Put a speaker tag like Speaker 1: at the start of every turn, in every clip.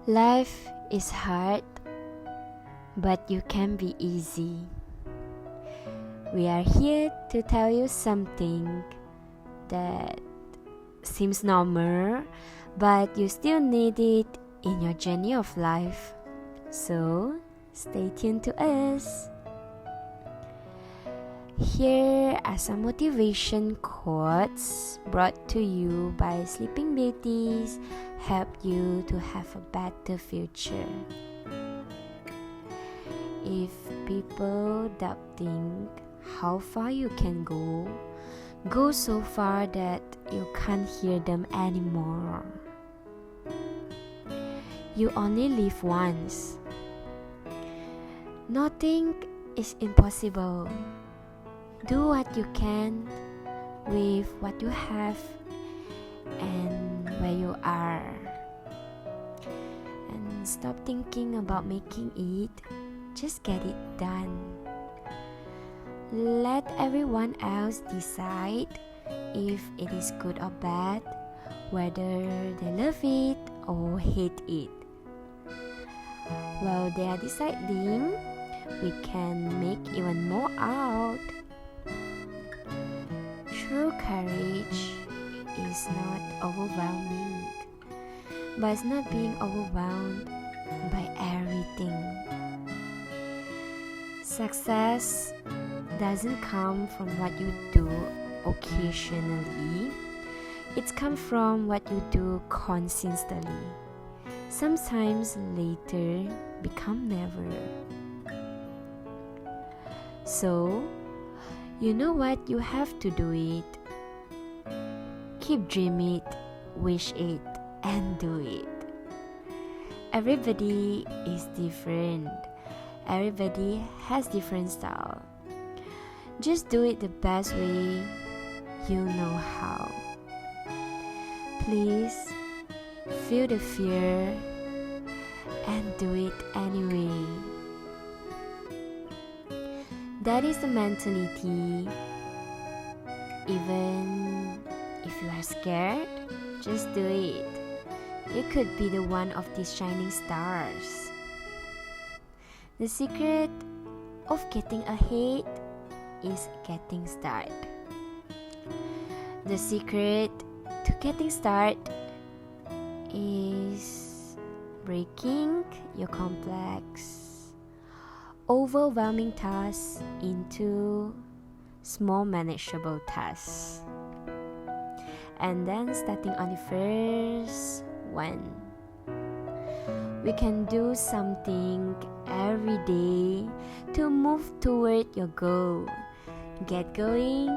Speaker 1: Life is hard, but you can be easy. We are here to tell you something that seems normal, but you still need it in your journey of life. So, stay tuned to us. Here are some motivation quotes brought to you by Sleeping Beauties, help you to have a better future. If people doubting how far you can go so far that you can't hear them anymore. You only live once. Nothing is impossible. Do what you can with what you have and where you are. And stop thinking about making it. Just get it done. Let everyone else decide if it is good or bad, whether they love it or hate it. While they are deciding, we can make even more out. True courage is not overwhelming, but it's not being overwhelmed by everything. Success doesn't come from what you do occasionally. It comes from what you do consistently. Sometimes later become never. So, you know what? You have to do it. Keep dreaming it, wish it, and do it. Everybody is different. Everybody has different style. Just do it the best way you know how. Please feel the fear and do it anyway. That is the mentality. Even if you are scared, just do it. You could be the one of these shining stars. The secret of getting ahead is getting started. The secret to getting started is breaking your complex, overwhelming tasks into small manageable tasks. And then starting on the first one. We can do something every day to move toward your goal. Get going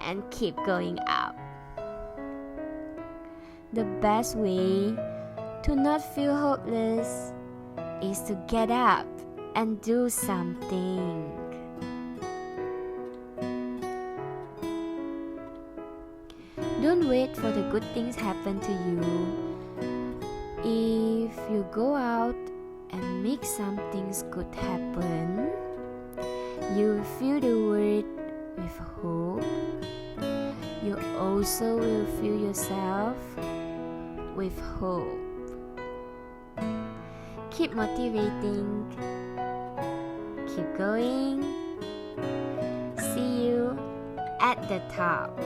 Speaker 1: and keep going up. The best way to not feel hopeless is to get up and do something. Don't wait for the good things happen to you. If you go out and make some things good happen, you will fill the world with hope. You also will fill yourself with hope. Keep motivating. Keep going. See you at the top.